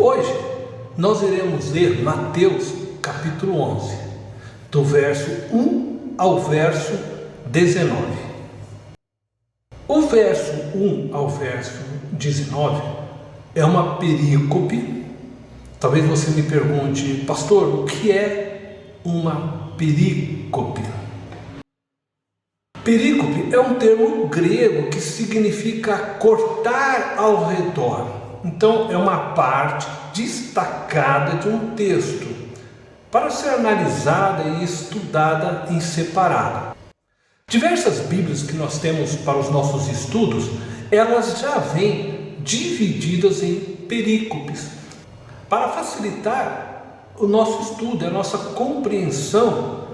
Hoje nós iremos ler Mateus capítulo 11, do verso 1 ao verso 19. O verso 1 ao verso 19 é uma perícope. Talvez você me pergunte, pastor, o que é uma perícope? Perícope é um termo grego que significa cortar ao redor. Então, é uma parte destacada de um texto para ser analisada e estudada em separado. Diversas Bíblias que nós temos para os nossos estudos, elas já vêm divididas em perícopes, para facilitar o nosso estudo, a nossa compreensão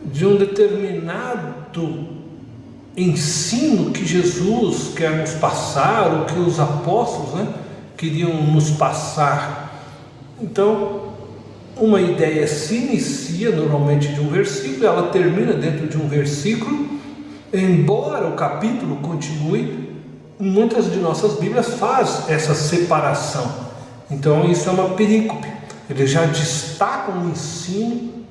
de um determinado ensino que Jesus quer nos passar, ou que os apóstolos queriam nos passar. Então, uma ideia se inicia normalmente de um versículo, ela termina dentro de um versículo. Embora o capítulo continue, muitas de nossas Bíblias fazem essa separação. Então isso é uma perícope, eles já destacam o ensino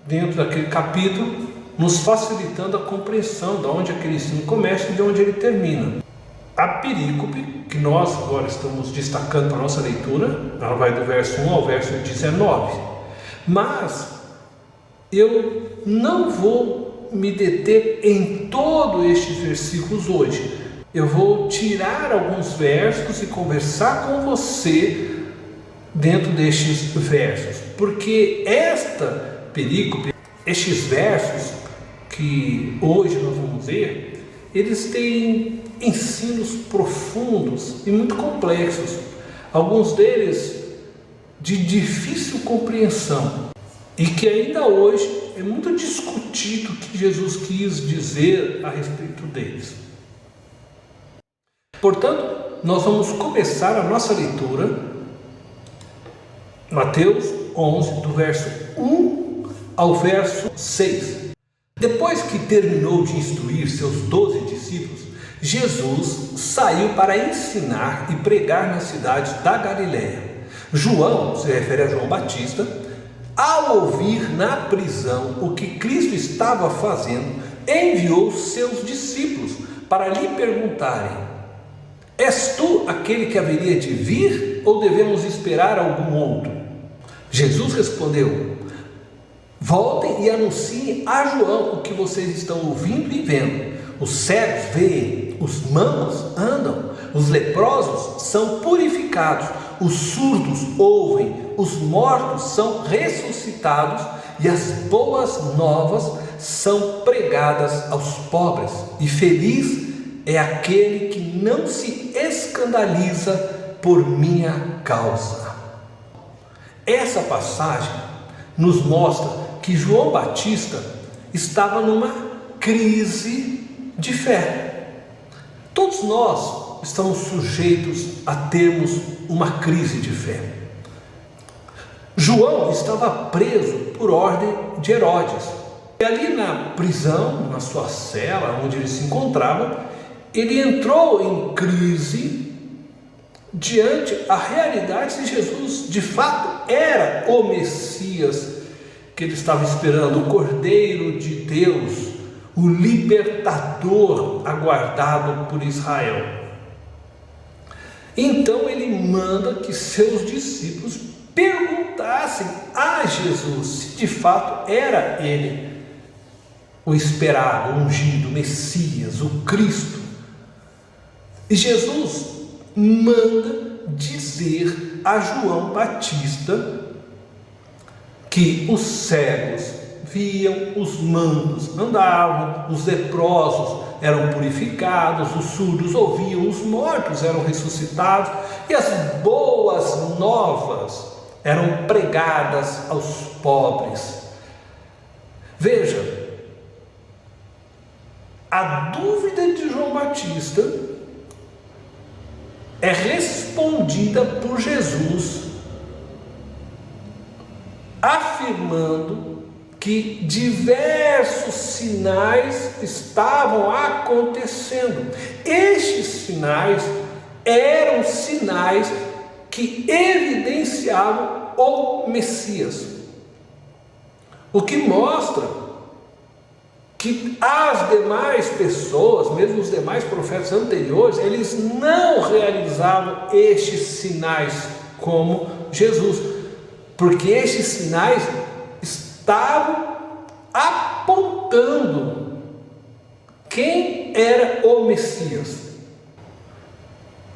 dentro daquele capítulo, nos facilitando a compreensão de onde aquele ensino começa e de onde ele termina. A perícope que nós agora estamos destacando para a nossa leitura, ela vai do verso 1 ao verso 19. Mas eu não vou me deter em todos estes versículos hoje. Eu vou tirar alguns versos e conversar com você dentro destes versos, porque esta perícope, estes versos que hoje nós vamos ver, eles têm ensinos profundos e muito complexos, alguns deles de difícil compreensão, e que ainda hoje é muito discutido o que Jesus quis dizer a respeito deles. Portanto, nós vamos começar a nossa leitura, Mateus 11, do verso 1 ao verso 6. Depois que terminou de instruir seus 12 discípulos, Jesus saiu para ensinar e pregar nas cidades da Galiléia. João, se refere a João Batista, ao ouvir na prisão o que Cristo estava fazendo, enviou seus discípulos para lhe perguntarem: és tu aquele que haveria de vir, ou devemos esperar algum outro? Jesus respondeu: voltem e anunciem a João o que vocês estão ouvindo e vendo. Os cegos veem, os mancos andam, os leprosos são purificados, os surdos ouvem, os mortos são ressuscitados e as boas novas são pregadas aos pobres. E feliz é aquele que não se escandaliza por minha causa. Essa passagem nos mostra que João Batista estava numa crise de fé. Todos nós estamos sujeitos a termos uma crise de fé. João estava preso por ordem de Herodes. E ali na prisão, na sua cela, onde ele se encontrava, ele entrou em crise diante a realidade se Jesus de fato era o Messias que ele estava esperando, o Cordeiro de Deus, o libertador aguardado por Israel. Então ele manda que seus discípulos perguntassem a Jesus se de fato era ele o esperado, o ungido, o Messias, o Cristo. E Jesus manda dizer a João Batista que os cegos viam, os mancos andavam, os leprosos eram purificados, os surdos ouviam, os mortos eram ressuscitados e as boas novas eram pregadas aos pobres. Veja, a dúvida de João Batista é respondida por Jesus, afirmando que diversos sinais estavam acontecendo. Estes sinais eram sinais que evidenciavam o Messias. O que mostra que as demais pessoas, mesmo os demais profetas anteriores, eles não realizavam estes sinais como Jesus, porque estes sinais estavam apontando quem era o Messias.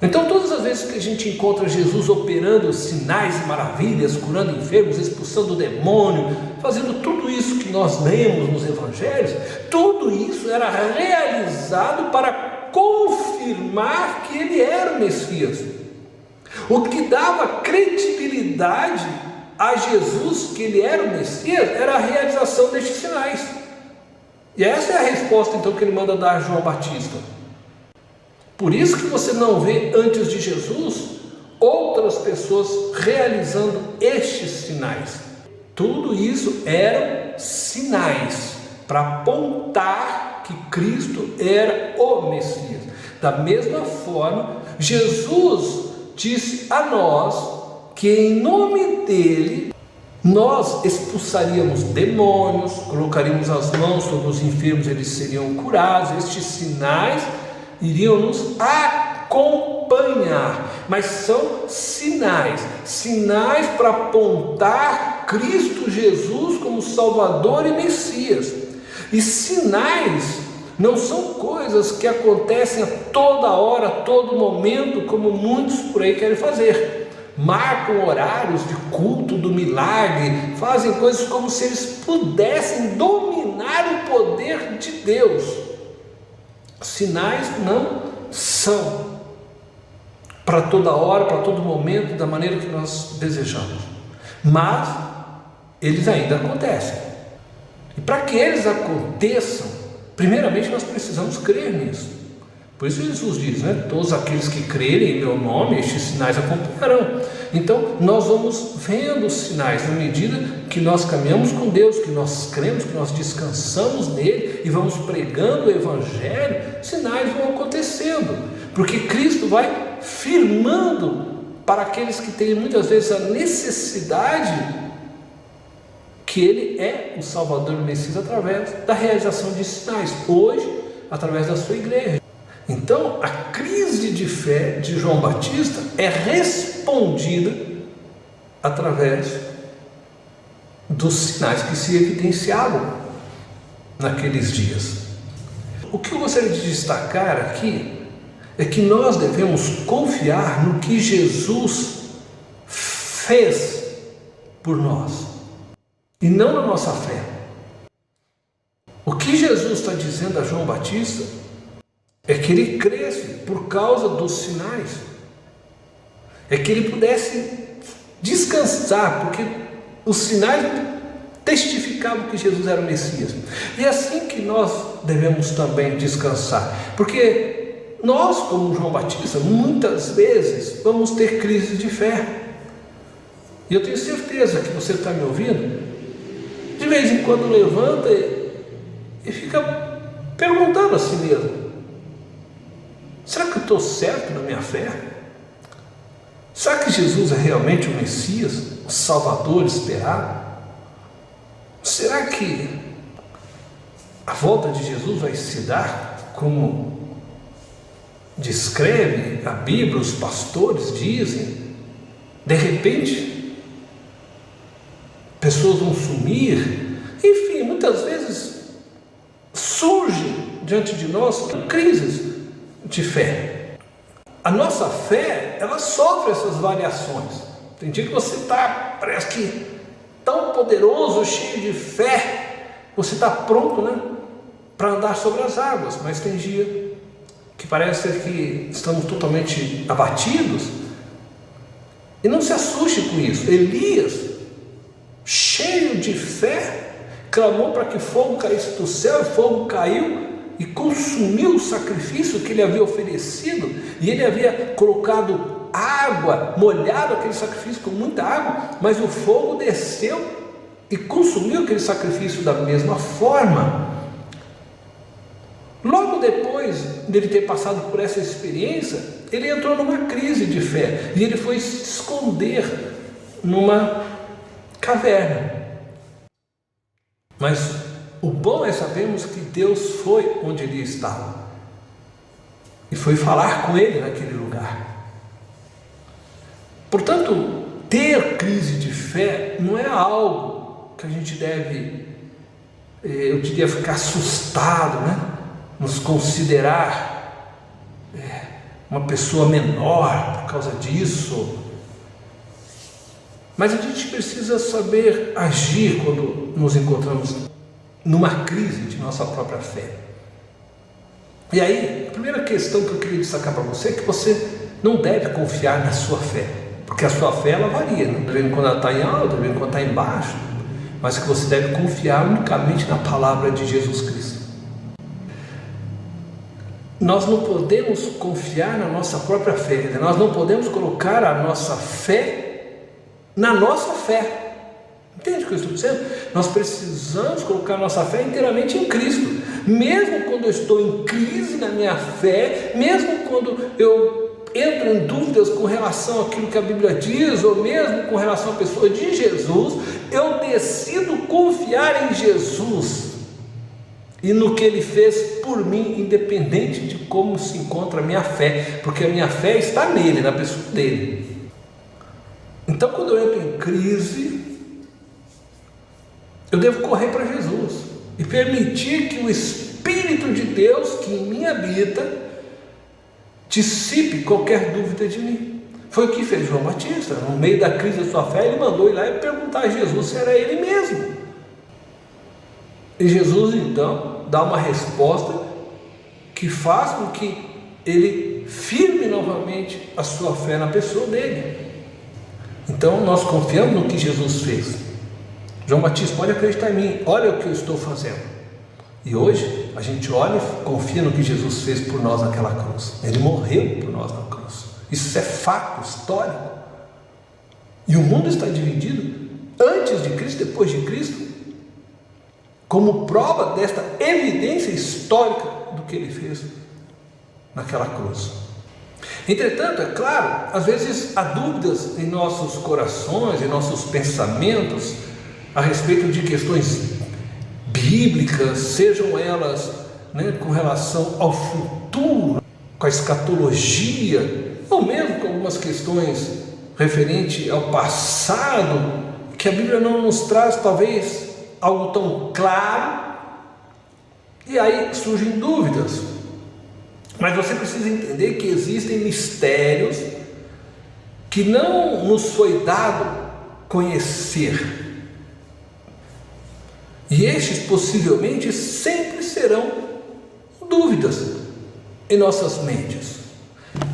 Então, todas as vezes que a gente encontra Jesus operando sinais e maravilhas, curando enfermos, expulsando o demônio, fazendo tudo isso que nós lemos nos evangelhos, tudo isso era realizado para confirmar que ele era o Messias. O que dava credibilidade a Jesus que ele era o Messias era a realização destes sinais. E essa é a resposta então que ele manda dar a João Batista. Por isso que você não vê antes de Jesus outras pessoas realizando estes sinais. Tudo isso eram sinais para apontar que Cristo era o Messias. Da mesma forma, Jesus disse a nós que em nome dele nós expulsaríamos demônios, colocaríamos as mãos sobre os enfermos, eles seriam curados. Estes sinais iriam nos acompanhar, mas são sinais para apontar Cristo Jesus como Salvador e Messias. E sinais não são coisas que acontecem a toda hora, a todo momento, como muitos por aí querem fazer. Marcam horários de culto do milagre, fazem coisas como se eles pudessem dominar o poder de Deus. Sinais não são para toda hora, para todo momento, da maneira que nós desejamos, mas eles ainda acontecem. E para que eles aconteçam, primeiramente nós precisamos crer nisso. Por isso Jesus diz, todos aqueles que crerem em meu nome, estes sinais acompanharão. Então nós vamos vendo os sinais na medida que nós caminhamos com Deus, que nós cremos, que nós descansamos nele e vamos pregando o Evangelho. Sinais vão acontecendo, porque Cristo vai firmando para aqueles que têm muitas vezes a necessidade que ele é o Salvador e o Messias através da realização de sinais, hoje através da sua igreja. Então, a crise de fé de João Batista é respondida através dos sinais que se evidenciavam naqueles dias. O que eu gostaria de destacar aqui é que nós devemos confiar no que Jesus fez por nós e não na nossa fé. O que Jesus está dizendo a João Batista é que ele cresce por causa dos sinais, é que ele pudesse descansar, porque os sinais testificavam que Jesus era o Messias. E é assim que nós devemos também descansar, porque nós, como João Batista, muitas vezes vamos ter crise de fé, e eu tenho certeza que você está me ouvindo, de vez em quando levanta e fica perguntando a si mesmo: será que eu estou certo na minha fé? Será que Jesus é realmente o Messias, o Salvador esperado? Será que a volta de Jesus vai se dar como descreve a Bíblia, os pastores dizem? De repente, pessoas vão sumir. Enfim, muitas vezes surgem diante de nós crises de fé. A nossa fé, ela sofre essas variações. Tem dia que você está, parece que tão poderoso, cheio de fé, você está pronto, para andar sobre as águas, mas tem dia que parece que estamos totalmente abatidos. E não se assuste com isso. Elias, cheio de fé, clamou para que fogo caísse do céu, e fogo caiu e consumiu o sacrifício que ele havia oferecido, e ele havia colocado água, molhado aquele sacrifício com muita água, mas o fogo desceu e consumiu aquele sacrifício da mesma forma. Logo depois dele ter passado por essa experiência, ele entrou numa crise de fé e ele foi se esconder numa caverna. Mas o bom é sabermos que Deus foi onde ele estava e foi falar com ele naquele lugar. Portanto, ter crise de fé não é algo que a gente deve, eu diria, ficar assustado, né? Nos considerar uma pessoa menor por causa disso. Mas a gente precisa saber agir quando nos encontramos numa crise de nossa própria fé. E aí, a primeira questão que eu queria destacar para você é que você não deve confiar na sua fé, porque a sua fé ela varia, né? De vez em quando ela está em alta, de vez em quando está em baixo, mas que você deve confiar unicamente na palavra de Jesus Cristo. Nós não podemos confiar na nossa própria fé, nós não podemos colocar a nossa fé na nossa fé. Entende o que eu estou dizendo? Nós precisamos colocar a nossa fé inteiramente em Cristo. Mesmo quando eu estou em crise na minha fé, mesmo quando eu entro em dúvidas com relação àquilo que a Bíblia diz, ou mesmo com relação à pessoa de Jesus, eu decido confiar em Jesus e no que Ele fez por mim, independente de como se encontra a minha fé, porque a minha fé está nele, na pessoa dele. Então, quando eu entro em crise, eu devo correr para Jesus e permitir que o Espírito de Deus que em mim habita dissipe qualquer dúvida de mim. Foi o que fez João Batista. No meio da crise da sua fé, ele mandou ir lá e perguntar a Jesus se era ele mesmo. E Jesus então dá uma resposta que faz com que ele firme novamente a sua fé na pessoa dele. Então nós confiamos no que Jesus fez. João Batista, pode acreditar em mim, olha o que eu estou fazendo. E hoje a gente olha e confia no que Jesus fez por nós naquela cruz. Ele morreu por nós na cruz. Isso é fato histórico. E o mundo está dividido antes de Cristo, depois de Cristo, como prova desta evidência histórica do que ele fez naquela cruz. Entretanto, é claro, às vezes há dúvidas em nossos corações, em nossos pensamentos, a respeito de questões bíblicas, sejam elas com relação ao futuro, com a escatologia, ou mesmo com algumas questões referentes ao passado, que a Bíblia não nos traz talvez algo tão claro, e aí surgem dúvidas. Mas você precisa entender que existem mistérios que não nos foi dado conhecer, e estes possivelmente sempre serão dúvidas em nossas mentes.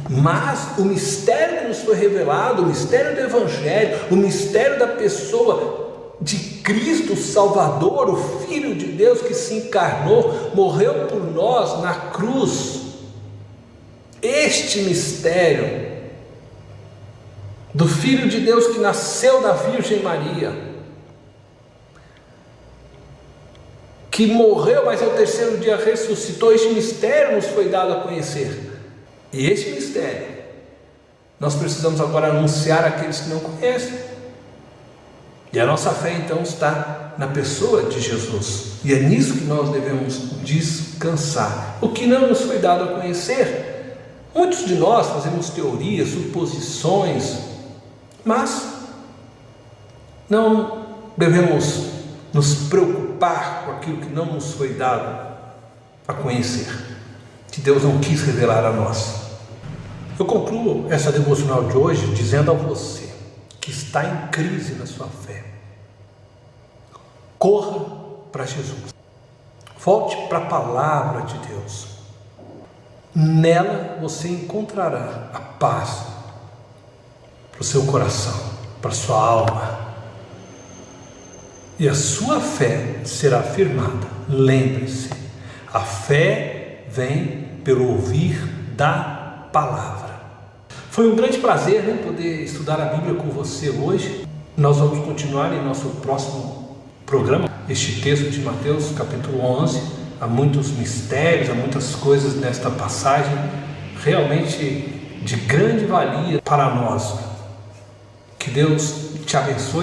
Mas o mistério que nos foi revelado, o mistério do Evangelho, o mistério da pessoa de Cristo Salvador, o Filho de Deus que se encarnou, morreu por nós na cruz, este mistério do Filho de Deus que nasceu da Virgem Maria, que morreu, mas ao terceiro dia ressuscitou, este mistério nos foi dado a conhecer. E este mistério nós precisamos agora anunciar àqueles que não conhecem. E a nossa fé então está na pessoa de Jesus, e é nisso que nós devemos descansar. O que não nos foi dado a conhecer, muitos de nós fazemos teorias, suposições, mas não devemos nos preocupar com aquilo que não nos foi dado a conhecer, que Deus não quis revelar a nós. Eu concluo essa devocional de hoje dizendo a você que está em crise na sua fé: corra para Jesus, volte para a palavra de Deus, nela você encontrará a paz para o seu coração, para a sua alma, e a sua fé será firmada. Lembre-se, a fé vem pelo ouvir da palavra. Foi um grande prazer poder estudar a Bíblia com você hoje. Nós vamos continuar em nosso próximo programa este texto de Mateus capítulo 11, há muitos mistérios, há muitas coisas nesta passagem realmente de grande valia para nós. Que Deus te abençoe.